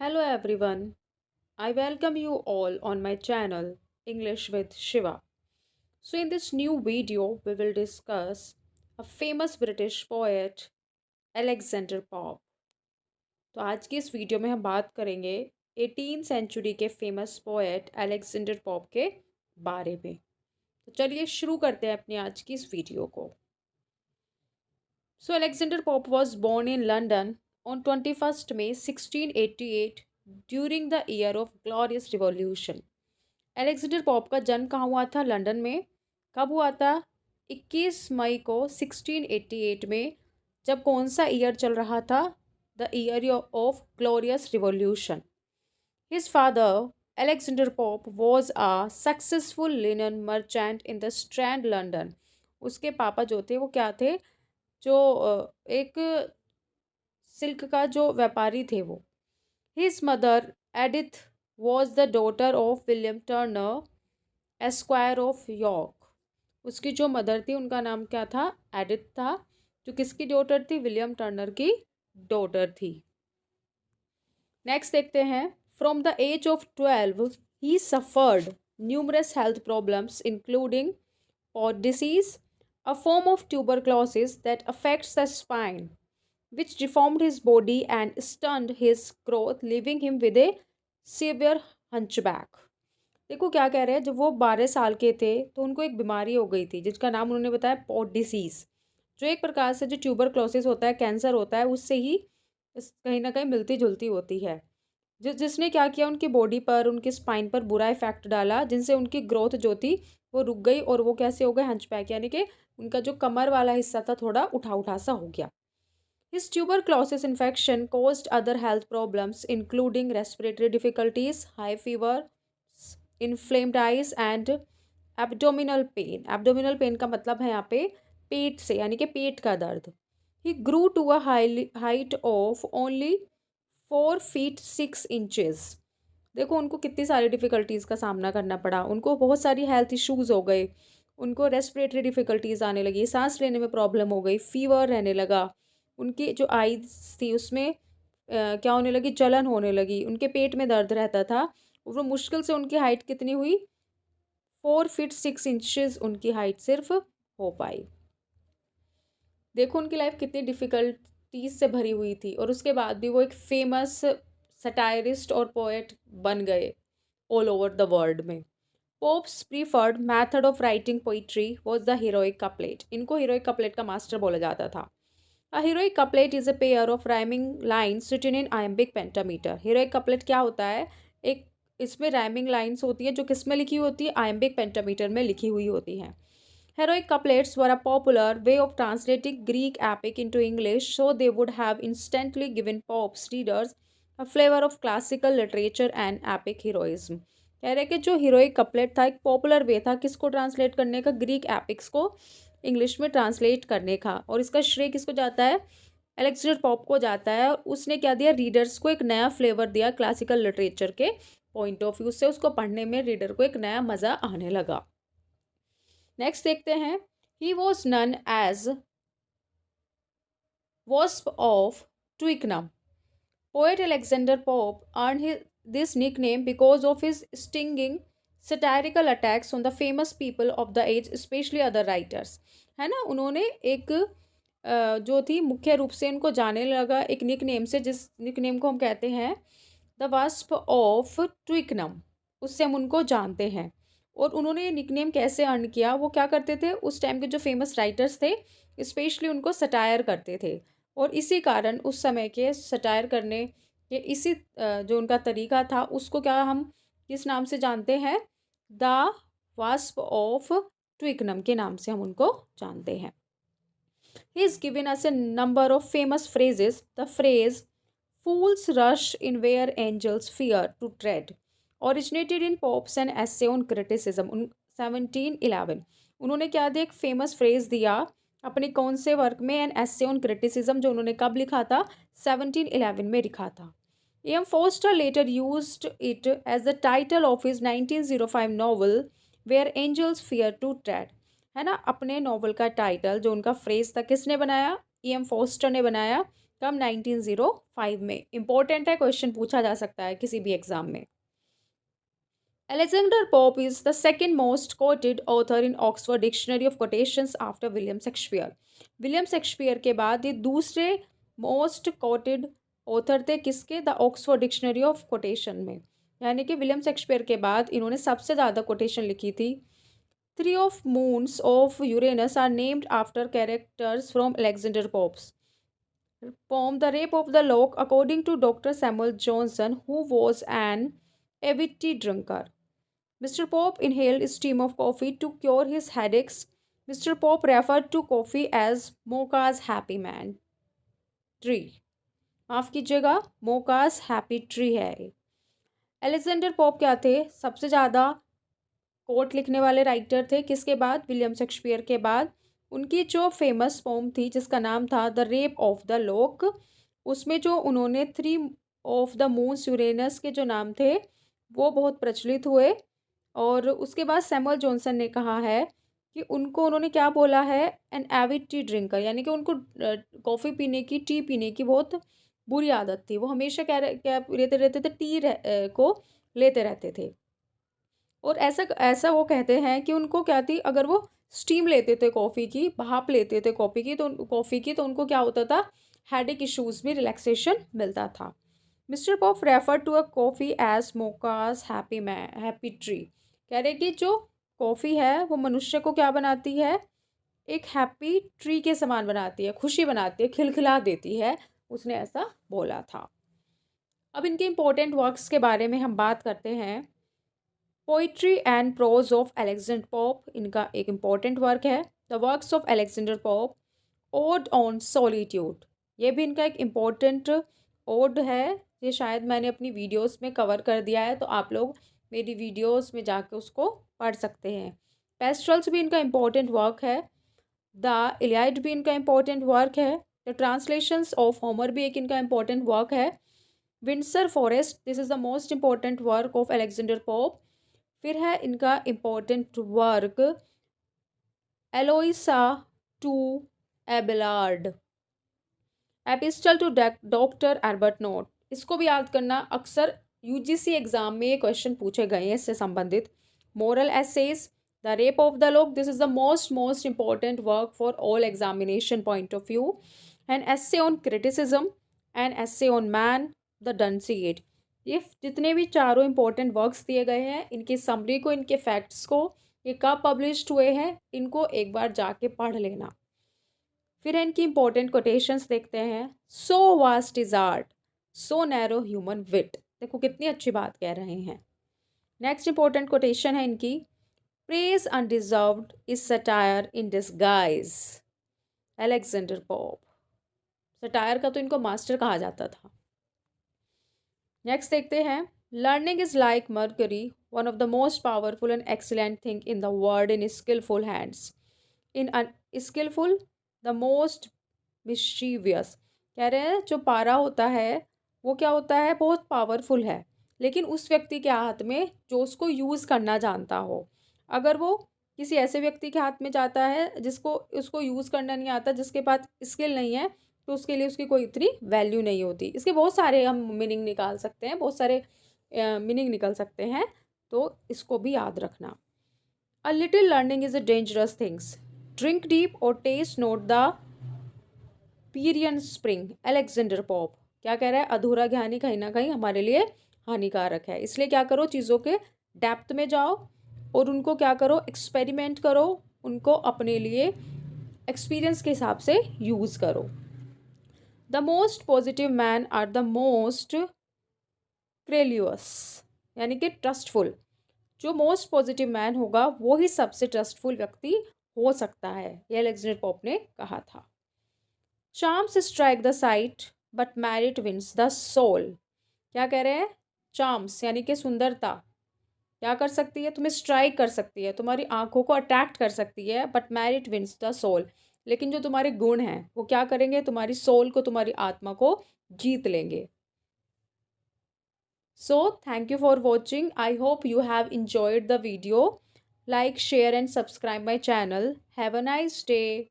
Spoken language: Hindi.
Hello everyone. I welcome you all on my channel English with Shiva. So in this new video we will discuss a famous British poet Alexander Pope. तो आज की इस वीडियो में हम बात करेंगे 18 सेंचुरी के फेमस पोएट अलेक्जेंडर पॉप के बारे में। तो चलिए शुरू करते हैं अपनी आज की इस वीडियो को। So Alexander Pope was born in London on 21st May 1688 during the year of Glorious Revolution. Alexander Pope का जन्म कहाँ हुआ था? लंदन में। कब हुआ था? 21 मई को 1688 में। जब कौन सा ईयर चल रहा था? The year of glorious revolution. His father Alexander Pope was a successful linen merchant in the Strand, London. उसके पापा जो थे वो क्या थे? जो एक सिल्क का जो व्यापारी थे वो। His mother Edith was the daughter of William Turner esquire of York. उसकी जो मदर थी उनका नाम क्या था? एडिथ था, जो किसकी डॉटर थी? विलियम टर्नर की डॉटर थी। नेक्स्ट देखते हैं। From the age of 12 he suffered numerous health problems including Pott disease, a form of tuberculosis that affects the spine, which deformed his body and stunned his growth, leaving him with a severe hunchback. देखो क्या कह रहे हैं। जब वो 12 साल के थे तो उनको एक बीमारी हो गई थी जिसका नाम उन्होंने बताया पॉट डिसीज, जो एक प्रकार से जो ट्यूबरक्लोसिस होता है, कैंसर होता है, उससे ही कहीं ना कहीं मिलती जुलती होती है। जिसने क्या किया, उनकी बॉडी पर, उनकी स्पाइन पर बुरा इफेक्ट डाला, जिनसे उनकी ग्रोथ जो थी वो रुक गई और वो कैसे हो गए? हंचबैक, यानी कि उनका जो कमर वाला हिस्सा था थोड़ा उठा उठा सा हो गया। His tuberculosis infection caused other health problems including respiratory difficulties, high fever, inflamed eyes and abdominal pain. Abdominal pain का मतलब है यहाँ पे पेट से, यानी कि पेट का दर्द। He grew to a height of only 4 feet 6 inches. देखो उनको कितनी सारी डिफ़िकल्टीज़ का सामना करना पड़ा। उनको बहुत सारी हेल्थ इश्यूज़ हो गए, उनको रेस्पिरेटरी डिफ़िकल्टीज़ आने लगी, सांस लेने में प्रॉब्लम हो गई, फीवर रहने लगा, उनकी जो आईज थी उसमें क्या होने लगी? जलन होने लगी, उनके पेट में दर्द रहता था और वो मुश्किल से उनकी हाइट कितनी हुई? 4 फीट 6 इंचेस उनकी हाइट सिर्फ हो पाई। देखो उनकी लाइफ कितनी डिफ़िकल्टीज से भरी हुई थी और उसके बाद भी वो एक फेमस सटायरिस्ट और पोएट बन गए ऑल ओवर द वर्ल्ड में। Pope's preferred method of writing poetry was the heroic couplet. इनको हीरोइक कपलेट का मास्टर बोला जाता था। A heroic couplet is a pair of rhyming lines written in iambic pentameter. Heroic couplet क्या होता है? एक इसमें राइमिंग लाइन्स होती है जो किस में लिखी होती है? आयम्बिक पेंटामीटर में लिखी हुई होती हैं। Heroic couplets were a popular way of translating Greek epic into English, so they would have instantly given Pope's readers a flavor of classical literature and epic heroism. कह रहे कि जो हीरोइक कपलेट था एक पॉपुलर वे था किसको ट्रांसलेट करने का? ग्रीक एपिक्स को इंग्लिश में ट्रांसलेट करने का। और इसका श्रेय किसको जाता है? अलेक्जेंडर पॉप को जाता है। और उसने क्या दिया? रीडर्स को एक नया फ्लेवर दिया क्लासिकल लिटरेचर के पॉइंट ऑफ व्यू से। उसको पढ़ने में रीडर को एक नया मज़ा आने लगा। नेक्स्ट देखते हैं। He was known as wasp of Twickenham. Poet Alexander Pope earn this nickname because of his stinging satirical attacks on the famous people of the age, specially other writers. है ना, उन्होंने एक जो थी मुख्य रूप से इनको जाने लगा एक निकनेम से, जिस निकनेम को हम कहते हैं द वास्प ऑफ ट्विकनम, उससे हम उनको जानते हैं। और उन्होंने ये निकनेम कैसे अर्न किया? वो क्या करते थे? उस टाइम के जो फेमस राइटर्स थे स्पेशली उनको सटायर करते थे, और इसी कारण उस समय के सटायर करने के इसी जो उनका तरीका था उसको क्या हम किस नाम से जानते हैं? द वास्प ऑफ ट्विकनम के नाम से हम उनको जानते हैं। He is given us A number of famous phrases. The phrase fools rush in where angels fear to tread originated in Pope's an essay on criticism 1711। उन्होंने क्या दिया? एक फेमस फ्रेज दिया अपने कौन से वर्क में? एन एसे ऑन क्रिटिसिज्म, जो उन्होंने कब लिखा था? 1711 में लिखा था। M Forster later used it as the title of his 1905 novel where angels fear to tread. है ना, अपने नॉवल का टाइटल जो उनका फ्रेज था किसने बनाया? एम फोस्टर ने बनाया। कब? 1905 में। इंपॉर्टेंट है, क्वेश्चन पूछा जा सकता है किसी भी एग्जाम में। Alexander Pope is the second most quoted author in Oxford Dictionary of Quotations after William Shakespeare. William Shakespeare के बाद ये दूसरे मोस्ट कोटेड ऑथर थे किसके? The Oxford dictionary of quotation में। यानी कि विलियम शेक्सपियर के बाद इन्होंने सबसे ज़्यादा कोटेशन लिखी थी। 3 of moons of Uranus are named after characters from Alexander Pope's poem The Rape of the Lock, according to Dr. Samuel Johnson, who was an avid tea drinker. Mr. Pope inhaled a steam of coffee to cure his headaches. Mr. Pope referred to coffee as Mocha's happy man tree. माफ कीजिएगा, मोकास हैप्पी ट्री है। एलेक्जेंडर पोप क्या थे? सबसे ज़्यादा कोट लिखने वाले राइटर थे। किसके बाद? विलियम शेक्सपियर के बाद। उनकी जो फेमस पोम थी जिसका नाम था the rape of the lock, उसमें जो उन्होंने 3 ऑफ द मून्स यूरेनस के जो नाम थे वो बहुत प्रचलित हुए। और उसके बाद सैमुअल जॉनसन ने कहा है कि उन्होंने क्या बोला है? एन एविड टी ड्रिंकर, यानी कि उनको कॉफ़ी पीने की, टी पीने की बहुत बुरी आदत थी। वो हमेशा क्या लेते रहते थे? टी को लेते रहते थे। और ऐसा वो कहते हैं कि उनको क्या थी, अगर वो स्टीम लेते थे कॉफ़ी की, भाप लेते थे कॉफ़ी की, तो उनको क्या होता था? हेडेक इश्यूज़ में रिलैक्सेशन मिलता था। Mister Pope refer to a coffee as mocha's happy tree. कह रहे कि जो कॉफ़ी है वो मनुष्य को क्या बनाती है? एक हैप्पी ट्री के समान बनाती है, खुशी बनाती है, खिलखिला देती है। उसने ऐसा बोला था। अब इनके इम्पोर्टेंट वर्क्स के बारे में हम बात करते हैं। Poetry and prose of Alexander Pope, इनका एक इम्पॉर्टेंट वर्क है। The works of Alexander Pope, ode on solitude, ये भी इनका एक इम्पॉर्टेंट ओड है। ये शायद मैंने अपनी वीडियोस में कवर कर दिया है, तो आप लोग मेरी वीडियोस में जाकर उसको पढ़ सकते हैं। पेस्ट्रल्स भी इनका इम्पॉर्टेंट वर्क है। द इलियड भी इनका इम्पॉर्टेंट वर्क है। द ट्रांसलेशंस ऑफ होमर भी एक इनका इम्पॉर्टेंट वर्क है। Windsor Forest, this is the most important work of Alexander Pope. फिर है इनका important work Eloisa to Abelard, epistle to doctor Arbuthnot. इसको भी याद करना, अक्सर यूजीसी एग्जाम में ये क्वेश्चन पूछे गए हैं इससे संबंधित। Moral essays, the rape of the lock, this is the most important work for all examination point of view. An essay on criticism, an essay on man, the Dunciad. ये जितने भी चारों इंपॉर्टेंट वर्क्स दिए गए हैं, इनकी समरी को, इनके फैक्ट्स को, ये कब पब्लिश्ड हुए हैं, इनको एक बार जाके पढ़ लेना। फिर इनकी इंपॉर्टेंट कोटेशंस देखते हैं। So vast is art, so narrow human wit. देखो कितनी अच्छी बात कह रहे हैं। नेक्स्ट इंपॉर्टेंट कोटेशन है इनकी, praise undeserved is satire in disguise, Alexander Pope. Satire का तो इनको मास्टर कहा जाता था। नेक्स्ट देखते हैं, learning is like mercury, one of the most powerful and excellent thing in the world in skilful hands, in unskilful the most mischievous. कह रहे हैं जो पारा होता है वो क्या होता है? बहुत पावरफुल है, लेकिन उस व्यक्ति के हाथ में जो उसको यूज़ करना जानता हो। अगर वो किसी ऐसे व्यक्ति के हाथ में जाता है जिसको उसको यूज़ करना नहीं आता, जिसके पास स्किल नहीं है, तो उसके लिए उसकी कोई इतनी वैल्यू नहीं होती। इसके बहुत सारे हम मीनिंग निकाल सकते हैं, बहुत सारे मीनिंग निकल सकते हैं, तो इसको भी याद रखना। A little learning is a dangerous things, drink deep और taste not the Pierian spring, Alexander Pope. क्या कह रहा है? अधूरा ज्ञानी कहीं ना कहीं हमारे लिए हानिकारक है, इसलिए क्या करो, चीज़ों के डेप्थ में जाओ और उनको क्या करो? एक्सपेरिमेंट करो, उनको अपने लिए एक्सपीरियंस के हिसाब से यूज़ करो। The most positive man are the most credulous, यानी कि ट्रस्टफुल। जो मोस्ट पॉजिटिव मैन होगा वो ही सबसे ट्रस्टफुल व्यक्ति हो सकता है, ये अलेक्जेंडर पोप ने कहा था। Charms strike the sight but merit wins the soul. क्या कह रहे हैं? चार्म्स यानी कि सुंदरता क्या कर सकती है? तुम्हें स्ट्राइक कर सकती है, तुम्हारी आंखों को अट्रैक्ट कर सकती है, but merit wins the soul. लेकिन जो तुम्हारे गुण हैं वो क्या करेंगे? तुम्हारी सोल को, तुम्हारी आत्मा को जीत लेंगे। So thank you for watching. I hope you have enjoyed the video. Like, share and subscribe my channel. Have a nice day.